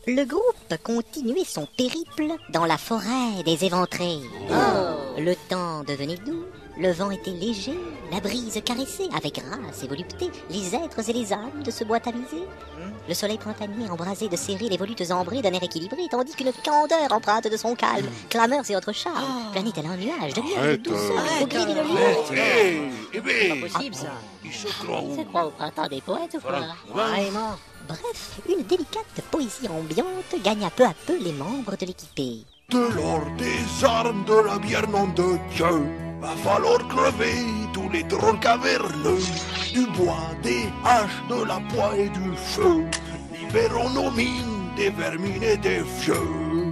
Le groupe continuait son périple dans la forêt des éventrés. Le temps devenait doux, le vent était léger, la brise caressait avec grâce et volupté les êtres et les âmes de ce bois tamisé. Le soleil printanier embrasé de serrer les volutes ambrées d'un air équilibré, tandis qu'une candeur empreinte de son calme, clameurs et autres charmes, planait tel un nuage de lumière, de douceur, au gris d'une lune. C'est pas possible ça. C'est quoi au printemps des poètes ou quoi? Vraiment. Bref, une délicate poésie ambiante gagna peu à peu les membres de l'équipée. de l'or, des armes, de la bière, nom de Dieu. Va falloir crever tous les trolls caverneux. Du bois, des haches, de la poix et du feu. Libérons nos mines des vermines et des vieux.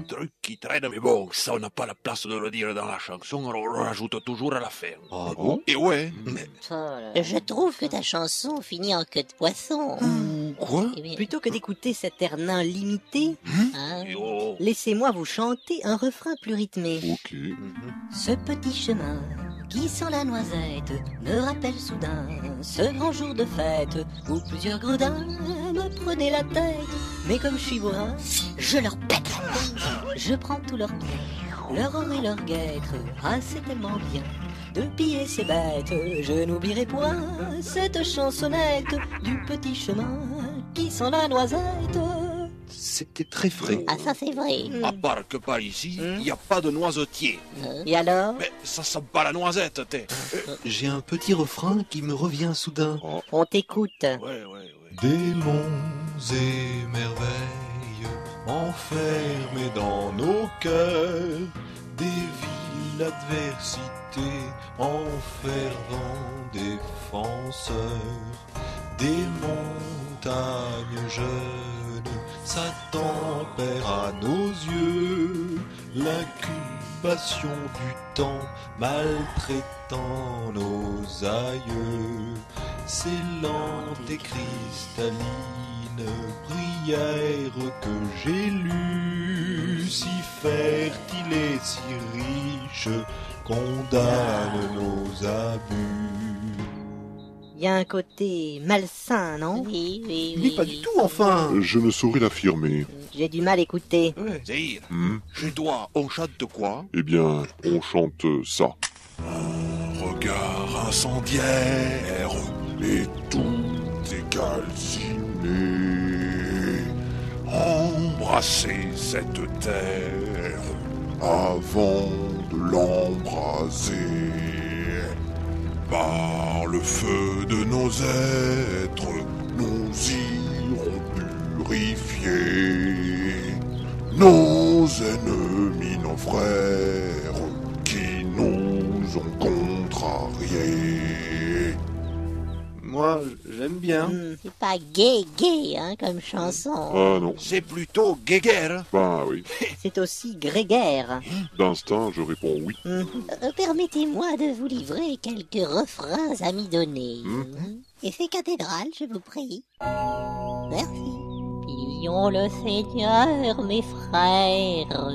Truc qui traîne, mais bon, ça on n'a pas la place de le dire dans la chanson, alors on le rajoute toujours à la fin. Ah bon? Et ouais, mais Je trouve que ta chanson finit en queue de poisson. quoi? Eh bien, Plutôt que d'écouter cet air nain limité, hein, Yo. laissez-moi vous chanter un refrain plus rythmé. Ok. ce petit chemin qui sent la noisette me rappelle soudain ce grand jour de fête où plusieurs gredins me prenaient la tête. Mais comme je suis bourrin, je leur pète la gueule. Je prends tous leurs biens, leur or et leur guêtre. Ah, c'est tellement bien de piller ces bêtes. Je n'oublierai point cette chansonnette du petit chemin qui sent la noisette. C'était très frais. Ah, ça c'est vrai. À part que par ici, il n'y a pas de noisetier. Et alors? Mais ça sent pas la noisette, t'es. J'ai un petit refrain qui me revient soudain. On t'écoute. Ouais. Des monts et merveilles enfermés dans nos cœurs, des villes d'adversité en fervents défenseurs, des montagnes jeunes, Satan perd à nos yeux l'incubation du temps maltraitant nos aïeux. C'est lente et cristalline prière que j'ai lue, si fertile et si riche, condamne nos abus. Il y a un côté malsain, non? Oui. Mais pas du tout, enfin. Je ne saurais l'affirmer. J'ai du mal à écouter. Zahir, Hmm. chez toi, on chante quoi? Eh bien, on chante ça. Regard incendiaire et tout est calciné. Embrasser cette terre avant de l'embraser. Par le feu de nos êtres, nous irons purifier nos ennemis, nos frères qui nous ont contrariés. Moi, j'aime bien. C'est pas gay, hein, comme chanson. Ah non. C'est plutôt guéguerre. Ben oui. C'est aussi grégaire. D'instinct, je réponds oui. Permettez-moi de vous livrer quelques refrains amidonnés. Et c'est cathédrale, je vous prie. Merci. Prions le Seigneur, mes frères,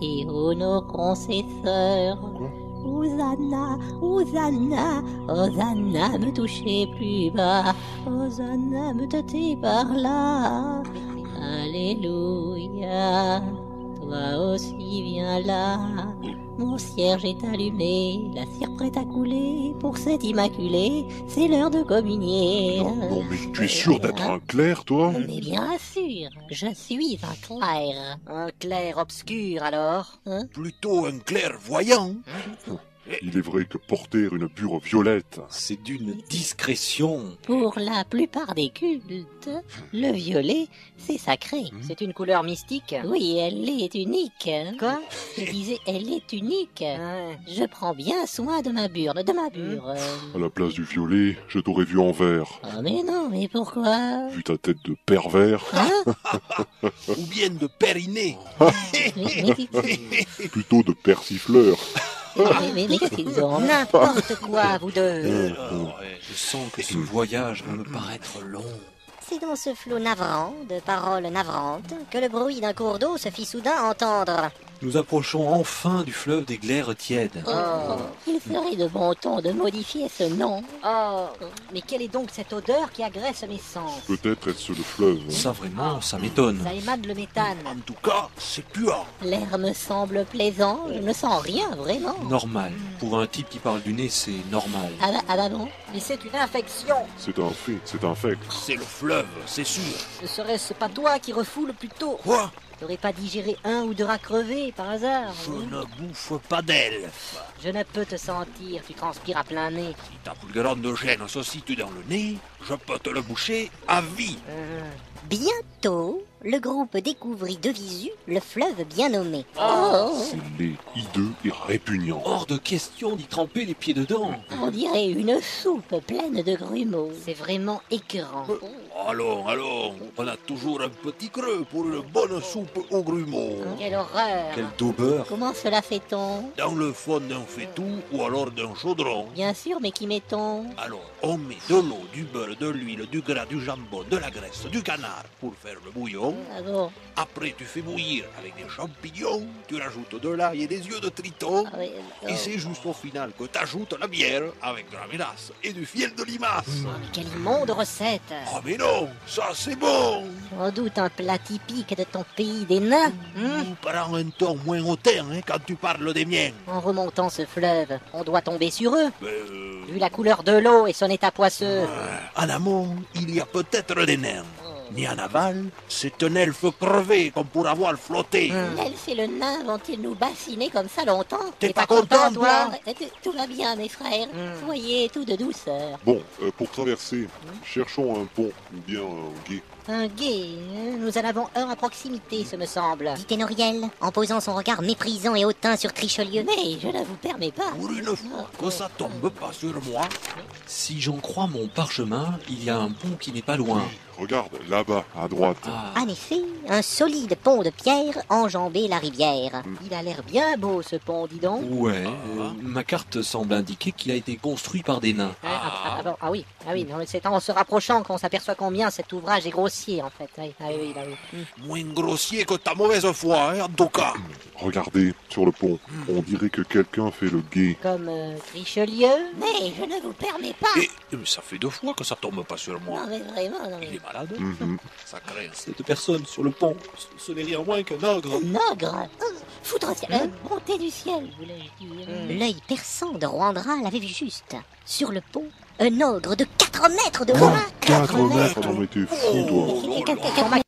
et honorons ses sœurs. Hosanna, Hosanna, Hosanna, me touchez plus bas. Hosanna, me tâtez par là. Alléluia, toi aussi viens là. Mon cierge est allumé, la cire prête à couler. Pour cet immaculé, c'est l'heure de communier. Non, mais tu es sûr d'être un clerc, toi? Mais bien sûr, je suis un clerc. Un clair obscur alors. Plutôt un clairvoyant. Il est vrai que porter une pure violette, C'est d'une discrétion. Pour la plupart des cultes, le violet, c'est sacré. C'est une couleur mystique. Oui, elle est unique. Quoi? Je disais, elle est unique. Ouais. Je prends bien soin de ma burne, à la place du violet, je t'aurais vu en vert. Oh mais non, mais pourquoi? Vu ta tête de pervers, Ou bien de périnée. plutôt de persifleur. Mais qu'est-ce qu'ils ont? N'importe quoi, vous deux. Je sens que ce voyage va me paraître long. C'est dans ce flot navrant de paroles navrantes que le bruit d'un cours d'eau se fit soudain entendre. Nous approchons enfin du fleuve des glaires tièdes. Il serait de bon ton de modifier ce nom. Oh, mais quelle est donc cette odeur qui agresse mes sens? Peut-être est-ce le fleuve. Ça vraiment, ça m'étonne. Ça émane le méthane. En tout cas, c'est puant. L'air me semble plaisant, je ne sens rien vraiment. Normal. Pour un type qui parle du nez, c'est normal. Ah bah bon? Mais c'est une infection. C'est un fait, c'est un fait. C'est le fleuve, c'est sûr. Ne serait-ce pas toi qui refoule plus tôt? Quoi? T'aurais pas digéré un ou deux rats crevés par hasard? Je ne bouffe pas d'elfe. Je ne peux te sentir, tu transpires à plein nez. Si ta poulgaron de gêne se situe dans le nez, je peux te le boucher à vie. Bientôt, le groupe découvrit de visu le fleuve bien nommé. C'est laid, hideux et répugnant. Hors de question d'y tremper les pieds dedans. On dirait une soupe pleine de grumeaux. C'est vraiment écœurant. Allons, on a toujours un petit creux pour une bonne soupe aux grumeaux. Quelle horreur. Quel daubeur. Comment cela fait-on? Dans le fond d'un faitout ou alors d'un chaudron. Bien sûr, mais qui mettons? Alors, on met de l'eau, du beurre, de l'huile, du gras, du jambon, de la graisse, du canard pour faire le bouillon. Ah bon? Après, tu fais bouillir avec des champignons, tu rajoutes de l'ail et des yeux de triton. Ah oui, Et c'est juste au final que tu ajoutes la bière avec de la mélasse et du fiel de limace. Mais quelle immonde recette. Oh mais non, ça c'est bon. Sans doute un plat typique de ton pays des nains. Ou prends un ton moins hautain quand tu parles des miens. En remontant ce fleuve, on doit tomber sur eux. Mais, Vu la couleur de l'eau et son état poisseux. en amont, il y a peut-être des nains. Ni en aval, c'est un elfe crevé qu'on pourra voir flotter. L'elfe et le nain vont-ils nous bassiner comme ça longtemps? T'es pas content, toi? Tout va bien, mes frères. Soyez tout de douceur. Bon, pour traverser, cherchons un pont ou bien un gué. Un gué, nous en avons un à proximité, ce me semble. Dit Thénoriel, en posant son regard méprisant et hautain sur Trichelieu. Mais je ne vous permets pas. Pour une fois que ça tombe pas sur moi. Si j'en crois mon parchemin, il y a un pont qui n'est pas loin. Regarde, là-bas, à droite. Ah, En effet, un solide pont de pierre enjambait la rivière. Il a l'air bien beau, ce pont, dis donc. ouais. Ma carte semble indiquer qu'il a été construit par des nains. Ah oui, non, mais c'est en se rapprochant qu'on s'aperçoit combien cet ouvrage est grossier, en fait. Oui, oui. Moins grossier que ta mauvaise foi, en tout cas. Regardez, sur le pont, on dirait que quelqu'un fait le gué. Comme Richelieu. Mais je ne vous permets pas. Mais ça fait 2 fois que ça tombe pas sur moi. Non mais vraiment, non Il mais... est malade. Mhm. Ça craint. Cette personne sur le pont, ce n'est rien moins qu'un ogre. Nogre, foudre ciel, bonté du ciel, voulais-je dire. L'œil perçant de Rwandra l'avait vu juste. Sur le pont, un ogre de 4 mètres de haut. 4 mètres, non mais t'es fou, toi. Oh là là.